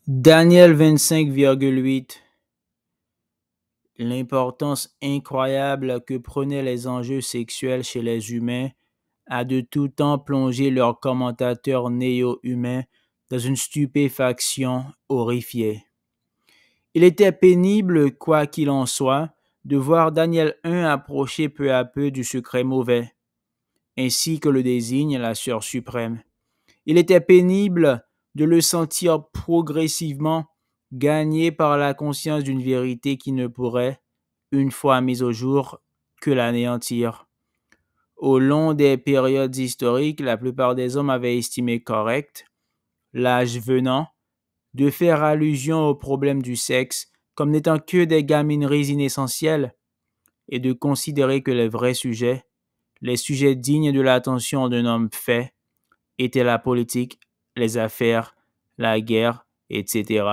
Daniel 25,8. L'importance incroyable que prenaient les enjeux sexuels chez les humains a de tout temps plongé leurs commentateurs néo-humains dans une stupéfaction horrifiée. Il était pénible, quoi qu'il en soit, de voir Daniel 1 approcher peu à peu du secret mauvais, ainsi que le désigne la Sœur suprême. Il était pénible de le sentir progressivement gagné par la conscience d'une vérité qui ne pourrait, une fois mise au jour, que l'anéantir. Au long des périodes historiques, la plupart des hommes avaient estimé correct, l'âge venant, de faire allusion au problème du sexe comme n'étant que des gamineries inessentielles et de considérer que les sujets dignes de l'attention d'un homme fait, étaient la politique, les affaires, la guerre, etc.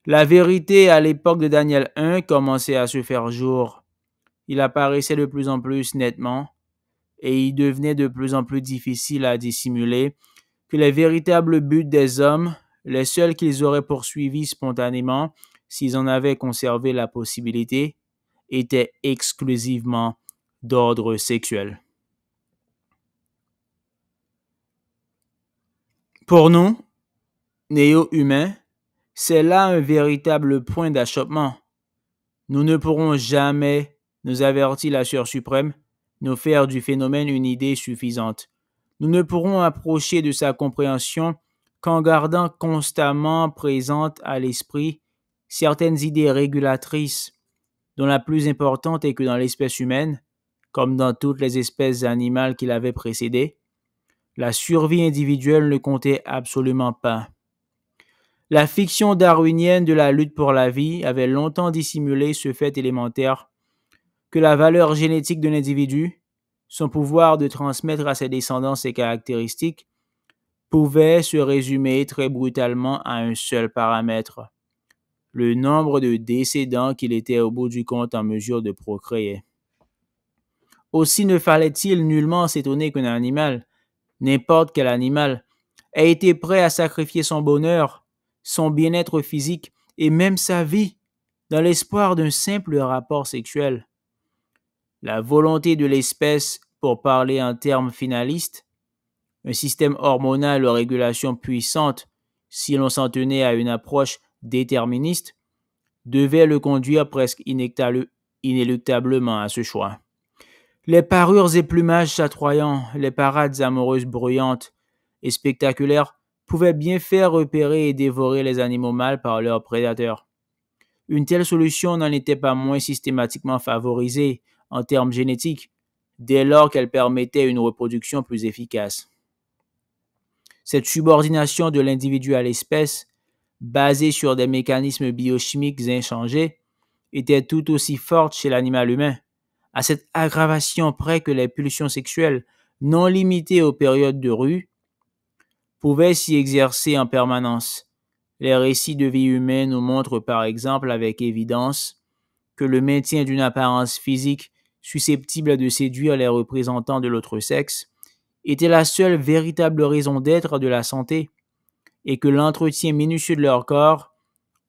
La vérité à l'époque de Daniel 1 commençait à se faire jour. Il apparaissait de plus en plus nettement et il devenait de plus en plus difficile à dissimuler que les véritables buts des hommes, les seuls qu'ils auraient poursuivis spontanément s'ils en avaient conservé la possibilité, étaient exclusivement d'ordre sexuel. Pour nous, néo-humains, c'est là un véritable point d'achoppement. Nous ne pourrons jamais, nous avertit la Sœur suprême, nous faire du phénomène une idée suffisante. Nous ne pourrons approcher de sa compréhension qu'en gardant constamment présente à l'esprit certaines idées régulatrices, dont la plus importante est que dans l'espèce humaine, comme dans toutes les espèces animales qui l'avaient précédée, la survie individuelle ne comptait absolument pas. La fiction darwinienne de la lutte pour la vie avait longtemps dissimulé ce fait élémentaire que la valeur génétique de l'individu, son pouvoir de transmettre à ses descendants ses caractéristiques, pouvait se résumer très brutalement à un seul paramètre, le nombre de décédants qu'il était au bout du compte en mesure de procréer. Aussi ne fallait-il nullement s'étonner qu'un animal, n'importe quel animal, ait été prêt à sacrifier son bonheur, son bien-être physique et même sa vie dans l'espoir d'un simple rapport sexuel. La volonté de l'espèce, pour parler en termes finalistes, un système hormonal de régulation puissante, si l'on s'en tenait à une approche déterministe, devait le conduire presque inéluctablement à ce choix. Les parures et plumages chatoyants, les parades amoureuses bruyantes et spectaculaires pouvaient bien faire repérer et dévorer les animaux mâles par leurs prédateurs. Une telle solution n'en était pas moins systématiquement favorisée en termes génétiques, dès lors qu'elle permettait une reproduction plus efficace. Cette subordination de l'individu à l'espèce, basée sur des mécanismes biochimiques inchangés, était tout aussi forte chez l'animal humain, à cette aggravation près que les pulsions sexuelles, non limitées aux périodes de rue, pouvaient s'y exercer en permanence. Les récits de vie humaine nous montrent par exemple avec évidence que le maintien d'une apparence physique susceptible de séduire les représentants de l'autre sexe était la seule véritable raison d'être de la santé, et que l'entretien minutieux de leur corps,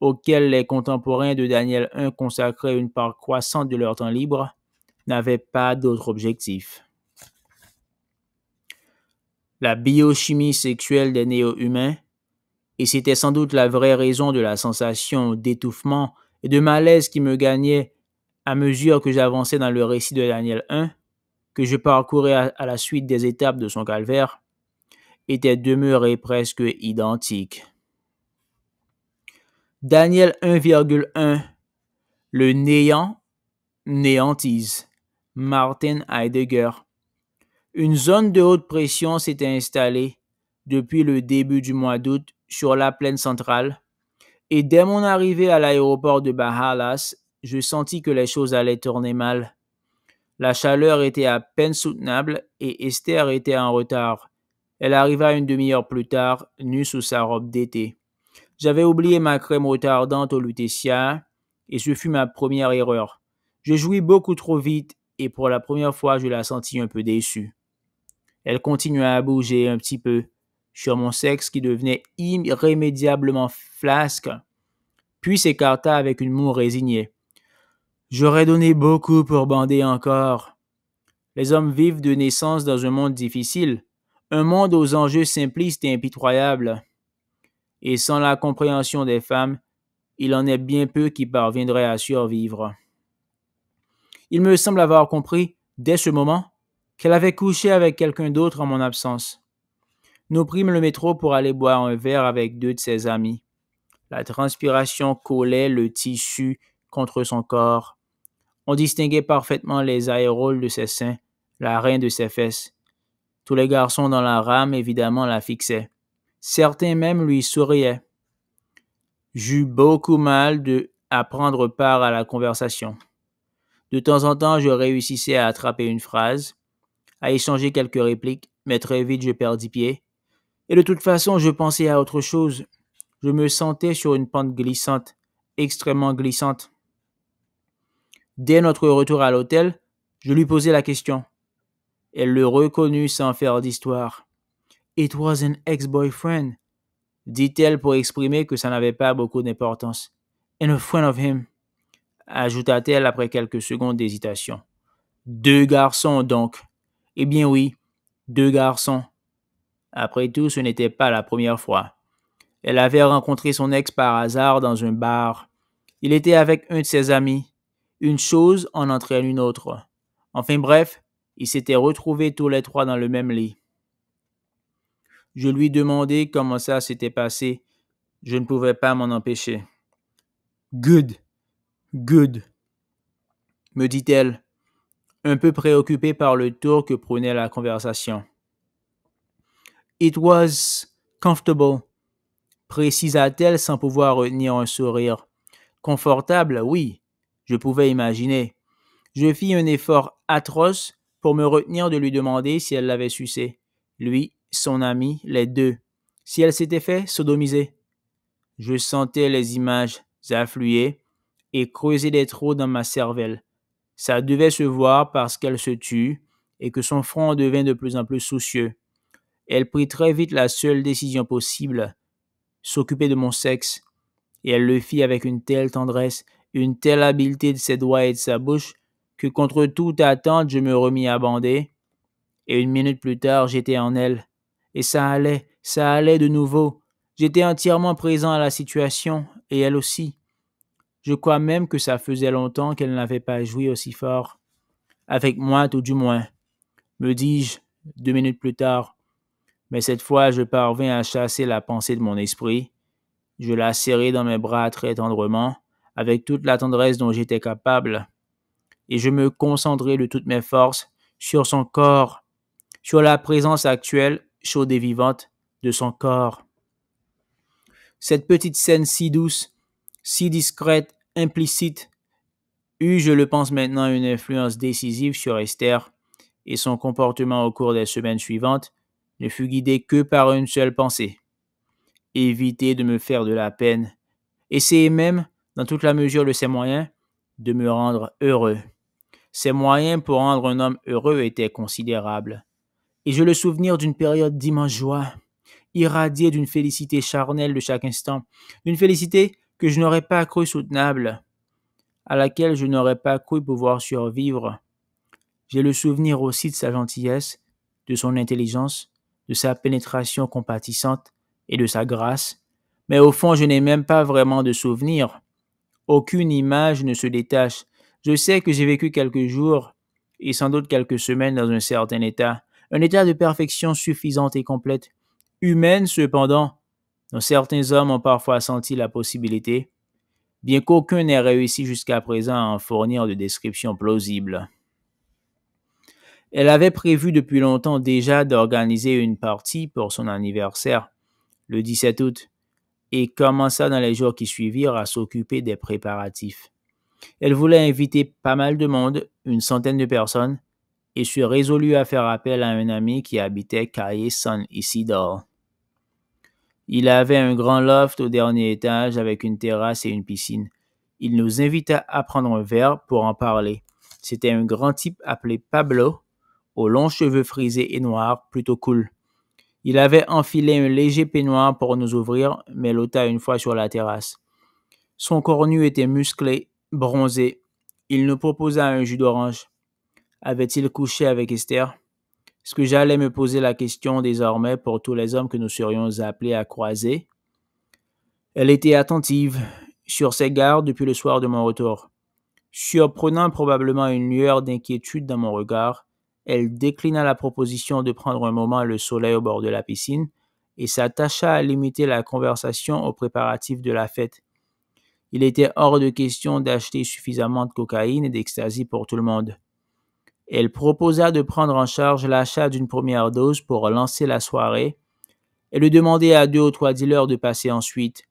auquel les contemporains de Daniel 1 consacraient une part croissante de leur temps libre, n'avait pas d'autre objectif. La biochimie sexuelle des néo-humains, et c'était sans doute la vraie raison de la sensation d'étouffement et de malaise qui me gagnait à mesure que j'avançais dans le récit de Daniel 1, que je parcourais à la suite des étapes de son calvaire, était demeurée presque identique. Daniel 1,1. Le néant néantise. Martin Heidegger. Une zone de haute pression s'était installée depuis le début du mois d'août sur la plaine centrale, et dès mon arrivée à l'aéroport de Bahalas, je sentis que les choses allaient tourner mal. La chaleur était à peine soutenable et Esther était en retard. Elle arriva une demi-heure plus tard, nue sous sa robe d'été. J'avais oublié ma crème retardante au lutétia et ce fut ma première erreur. Je jouis beaucoup trop vite et pour la première fois je la sentis un peu déçue. Elle continua à bouger un petit peu, sur mon sexe qui devenait irrémédiablement flasque, puis s'écarta avec une moue résignée. J'aurais donné beaucoup pour bander encore. Les hommes vivent de naissance dans un monde difficile, un monde aux enjeux simplistes et impitoyables. Et sans la compréhension des femmes, il en est bien peu qui parviendraient à survivre. Il me semble avoir compris, dès ce moment, qu'elle avait couché avec quelqu'un d'autre en mon absence. Nous prîmes le métro pour aller boire un verre avec deux de ses amis. La transpiration collait le tissu contre son corps. On distinguait parfaitement les aéroles de ses seins, la reine de ses fesses. Tous les garçons dans la rame, évidemment, la fixaient. Certains même lui souriaient. J'eus beaucoup mal à prendre part à la conversation. De temps en temps, je réussissais à attraper une phrase, à échanger quelques répliques, mais très vite je perdis pied. Et de toute façon, je pensais à autre chose. Je me sentais sur une pente glissante, extrêmement glissante. Dès notre retour à l'hôtel, je lui posai la question. Elle le reconnut sans faire d'histoire. « It was an ex-boyfriend », dit-elle pour exprimer que ça n'avait pas beaucoup d'importance. « And a friend of him », ajouta-t-elle après quelques secondes d'hésitation. « Deux garçons donc. » Eh bien oui, deux garçons. Après tout, ce n'était pas la première fois. Elle avait rencontré son ex par hasard dans un bar. Il était avec un de ses amis. Une chose en entraîne une autre. Enfin bref, ils s'étaient retrouvés tous les trois dans le même lit. Je lui demandai comment ça s'était passé. Je ne pouvais pas m'en empêcher. « Good, good », me dit-elle, un peu préoccupée par le tour que prenait la conversation. « It was comfortable », précisa-t-elle sans pouvoir retenir un sourire. « Confortable, oui, je pouvais imaginer. » Je fis un effort atroce pour me retenir de lui demander si elle l'avait sucé. Lui, son ami, les deux. Si elle s'était fait sodomiser. Je sentais les images affluer et creuser des trous dans ma cervelle. Ça devait se voir parce qu'elle se tut et que son front devint de plus en plus soucieux. Elle prit très vite la seule décision possible, s'occuper de mon sexe, et elle le fit avec une telle tendresse, une telle habileté de ses doigts et de sa bouche, que contre toute attente, je me remis à bander, et une minute plus tard, j'étais en elle. Et ça allait de nouveau. J'étais entièrement présent à la situation, et elle aussi. Je crois même que ça faisait longtemps qu'elle n'avait pas joui aussi fort. Avec moi, tout du moins, me dis-je 2 minutes plus tard. Mais cette fois, je parvins à chasser la pensée de mon esprit. Je la serrai dans mes bras très tendrement, avec toute la tendresse dont j'étais capable, et je me concentrai de toutes mes forces sur son corps, sur la présence actuelle, chaude et vivante, de son corps. Cette petite scène si douce, si discrète, implicite, eut, je le pense maintenant, une influence décisive sur Esther, et son comportement au cours des semaines suivantes ne fut guidé que par une seule pensée: éviter de me faire de la peine, essayer même, dans toute la mesure de ses moyens, de me rendre heureux. Ses moyens pour rendre un homme heureux étaient considérables, et j'ai le souvenir d'une période d'immense joie, irradiée d'une félicité charnelle de chaque instant, d'une félicité que je n'aurais pas cru soutenable, à laquelle je n'aurais pas cru pouvoir survivre. J'ai le souvenir aussi de sa gentillesse, de son intelligence, de sa pénétration compatissante et de sa grâce, mais au fond je n'ai même pas vraiment de souvenir. Aucune image ne se détache. Je sais que j'ai vécu quelques jours et sans doute quelques semaines dans un certain état, un état de perfection suffisante et complète, humaine cependant, dont certains hommes ont parfois senti la possibilité, bien qu'aucun n'ait réussi jusqu'à présent à en fournir de description plausible. Elle avait prévu depuis longtemps déjà d'organiser une partie pour son anniversaire, le 17 août, et commença dans les jours qui suivirent à s'occuper des préparatifs. Elle voulait inviter pas mal de monde, une centaine de personnes, et se résolut à faire appel à un ami qui habitait Calle San Isidro. Il avait un grand loft au dernier étage avec une terrasse et une piscine. Il nous invita à prendre un verre pour en parler. C'était un grand type appelé Pablo, aux longs cheveux frisés et noirs, plutôt cool. Il avait enfilé un léger peignoir pour nous ouvrir, mais l'ôta une fois sur la terrasse. Son corps nu était musclé, bronzé. Il nous proposa un jus d'orange. Avait-il couché avec Esther? Est-ce que j'allais me poser la question désormais pour tous les hommes que nous serions appelés à croiser? Elle était attentive, sur ses gardes depuis le soir de mon retour. Surprenant probablement une lueur d'inquiétude dans mon regard, elle déclina la proposition de prendre un moment le soleil au bord de la piscine et s'attacha à limiter la conversation aux préparatifs de la fête. Il était hors de question d'acheter suffisamment de cocaïne et d'ecstasy pour tout le monde. Elle proposa de prendre en charge l'achat d'une première dose pour lancer la soirée et de demander à 2 ou 3 dealers de passer ensuite.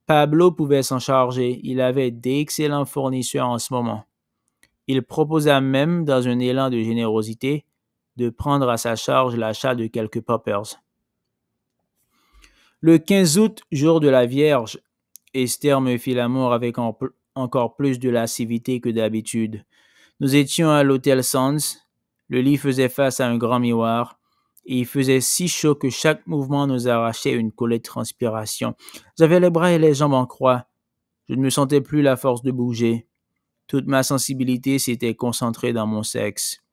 Pablo pouvait s'en charger, il avait d'excellents fournisseurs en ce moment. Il proposa même, dans un élan de générosité, de prendre à sa charge l'achat de quelques poppers. Le 15 août, jour de la Vierge, Esther me fit l'amour avec encore plus de lascivité que d'habitude. Nous étions à l'hôtel Sands, le lit faisait face à un grand miroir, et il faisait si chaud que chaque mouvement nous arrachait une collée de transpiration. J'avais les bras et les jambes en croix. Je ne me sentais plus la force de bouger. Toute ma sensibilité s'était concentrée dans mon sexe.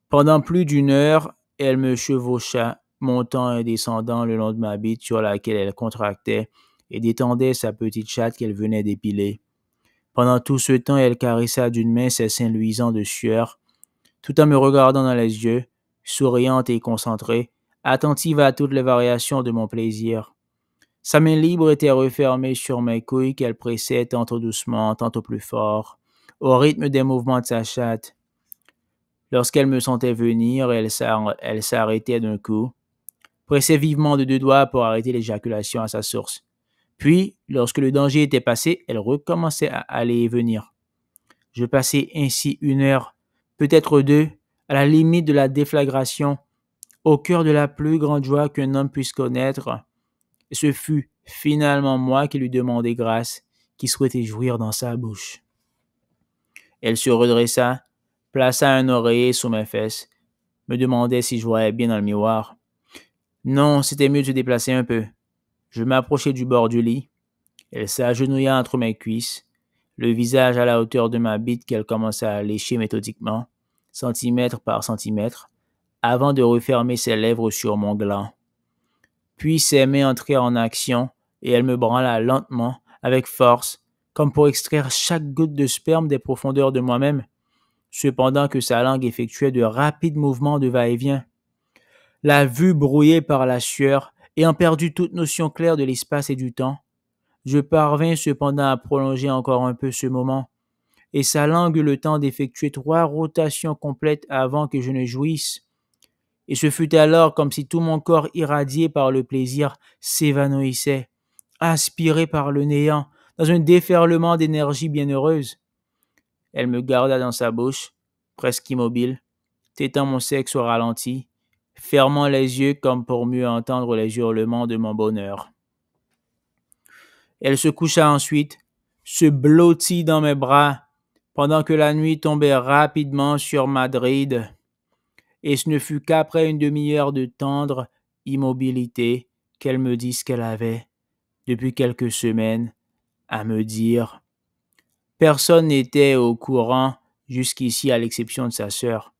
Pendant plus d'une heure, elle me chevaucha, montant et descendant le long de ma bite sur laquelle elle contractait et détendait sa petite chatte qu'elle venait d'épiler. Pendant tout ce temps, elle caressa d'une main ses seins luisants de sueur, tout en me regardant dans les yeux, souriante et concentrée, attentive à toutes les variations de mon plaisir. Sa main libre était refermée sur mes couilles qu'elle pressait tantôt doucement, tantôt plus fort, au rythme des mouvements de sa chatte. Lorsqu'elle me sentait venir, elle s'arrêtait d'un coup, pressait vivement de 2 doigts pour arrêter l'éjaculation à sa source. Puis, lorsque le danger était passé, elle recommençait à aller et venir. Je passai ainsi 1 heure, peut-être 2, à la limite de la déflagration, au cœur de la plus grande joie qu'un homme puisse connaître. Et ce fut finalement moi qui lui demandai grâce, qui souhaitait jouir dans sa bouche. Elle se redressa, plaça un oreiller sous mes fesses, me demandait si je voyais bien dans le miroir. Non, c'était mieux de se déplacer un peu. Je m'approchai du bord du lit. Elle s'agenouilla entre mes cuisses, le visage à la hauteur de ma bite qu'elle commença à lécher méthodiquement, centimètre par centimètre, avant de refermer ses lèvres sur mon gland. Puis ses mains entrèrent en action et elle me branla lentement, avec force, comme pour extraire chaque goutte de sperme des profondeurs de moi-même, cependant que sa langue effectuait de rapides mouvements de va-et-vient. La vue brouillée par la sueur, ayant perdu toute notion claire de l'espace et du temps, je parvins cependant à prolonger encore un peu ce moment, et sa langue eut le temps d'effectuer 3 rotations complètes avant que je ne jouisse. Et ce fut alors comme si tout mon corps irradié par le plaisir s'évanouissait, aspiré par le néant, dans un déferlement d'énergie bienheureuse. Elle me garda dans sa bouche, presque immobile, tétant mon sexe au ralenti, fermant les yeux comme pour mieux entendre les hurlements de mon bonheur. Elle se coucha ensuite, se blottit dans mes bras, pendant que la nuit tombait rapidement sur Madrid, et ce ne fut qu'après une demi-heure de tendre immobilité qu'elle me dit ce qu'elle avait, depuis quelques semaines, à me dire. Personne n'était au courant jusqu'ici à l'exception de sa sœur.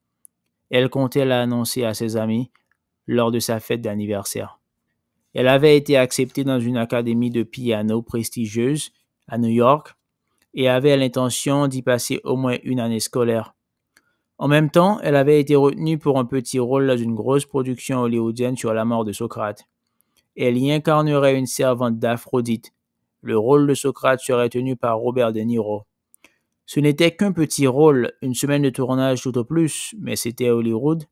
Elle comptait l'annoncer à ses amis lors de sa fête d'anniversaire. Elle avait été acceptée dans une académie de piano prestigieuse à New York et avait l'intention d'y passer au moins une année scolaire. En même temps, elle avait été retenue pour un petit rôle dans une grosse production hollywoodienne sur la mort de Socrate. Elle y incarnerait une servante d'Aphrodite. Le rôle de Socrate serait tenu par Robert De Niro. Ce n'était qu'un petit rôle, 1 semaine de tournage tout au plus, mais c'était Hollywood,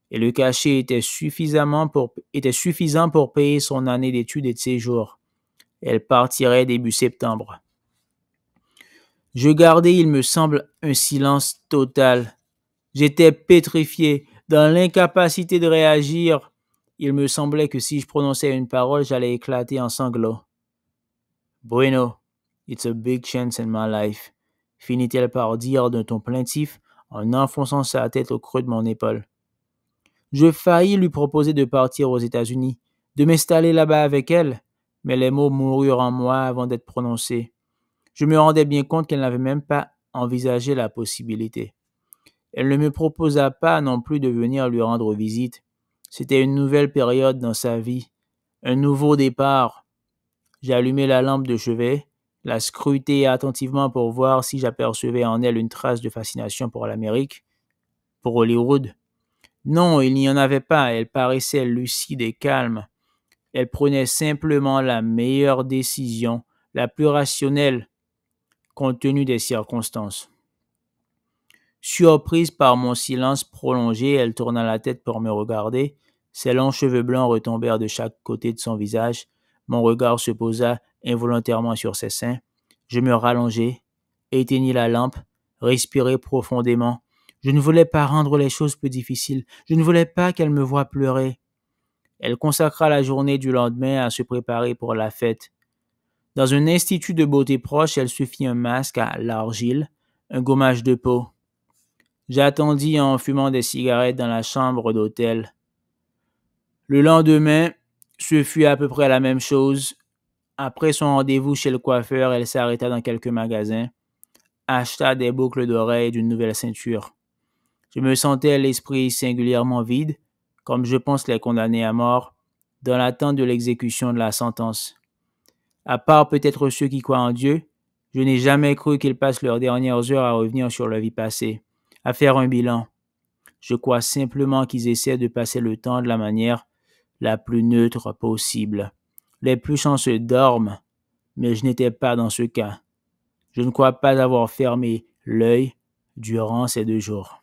et le cachet était suffisant pour payer son année d'études et de séjour. Elle partirait début septembre. Je gardai, il me semble, un silence total. J'étais pétrifié, dans l'incapacité de réagir. Il me semblait que si je prononçais une parole, j'allais éclater en sanglots. Bueno, it's a big chance in my life, finit-elle par dire d'un ton plaintif en enfonçant sa tête au creux de mon épaule. Je faillis lui proposer de partir aux États-Unis, de m'installer là-bas avec elle, mais les mots moururent en moi avant d'être prononcés. Je me rendais bien compte qu'elle n'avait même pas envisagé la possibilité. Elle ne me proposa pas non plus de venir lui rendre visite. C'était une nouvelle période dans sa vie, un nouveau départ. J'allumai la lampe de chevet, la scrutai attentivement pour voir si j'apercevais en elle une trace de fascination pour l'Amérique, pour Hollywood. Non, il n'y en avait pas, elle paraissait lucide et calme. Elle prenait simplement la meilleure décision, la plus rationnelle, compte tenu des circonstances. Surprise par mon silence prolongé, elle tourna la tête pour me regarder. Ses longs cheveux blancs retombèrent de chaque côté de son visage. Mon regard se posa involontairement sur ses seins. Je me rallongeai, éteignis la lampe, respirai profondément. Je ne voulais pas rendre les choses plus difficiles. Je ne voulais pas qu'elle me voie pleurer. Elle consacra la journée du lendemain à se préparer pour la fête. Dans un institut de beauté proche, elle se fit un masque à l'argile, un gommage de peau. J'attendis en fumant des cigarettes dans la chambre d'hôtel. Le lendemain, ce fut à peu près la même chose. Après son rendez-vous chez le coiffeur, elle s'arrêta dans quelques magasins, acheta des boucles d'oreilles et d'une nouvelle ceinture. Je me sentais l'esprit singulièrement vide, comme je pense les condamnés à mort, dans l'attente de l'exécution de la sentence. À part peut-être ceux qui croient en Dieu, je n'ai jamais cru qu'ils passent leurs dernières heures à revenir sur leur vie passée, à faire un bilan. Je crois simplement qu'ils essaient de passer le temps de la manière la plus neutre possible. Les plus chanceux dorment, mais je n'étais pas dans ce cas. Je ne crois pas avoir fermé l'œil durant ces 2 jours.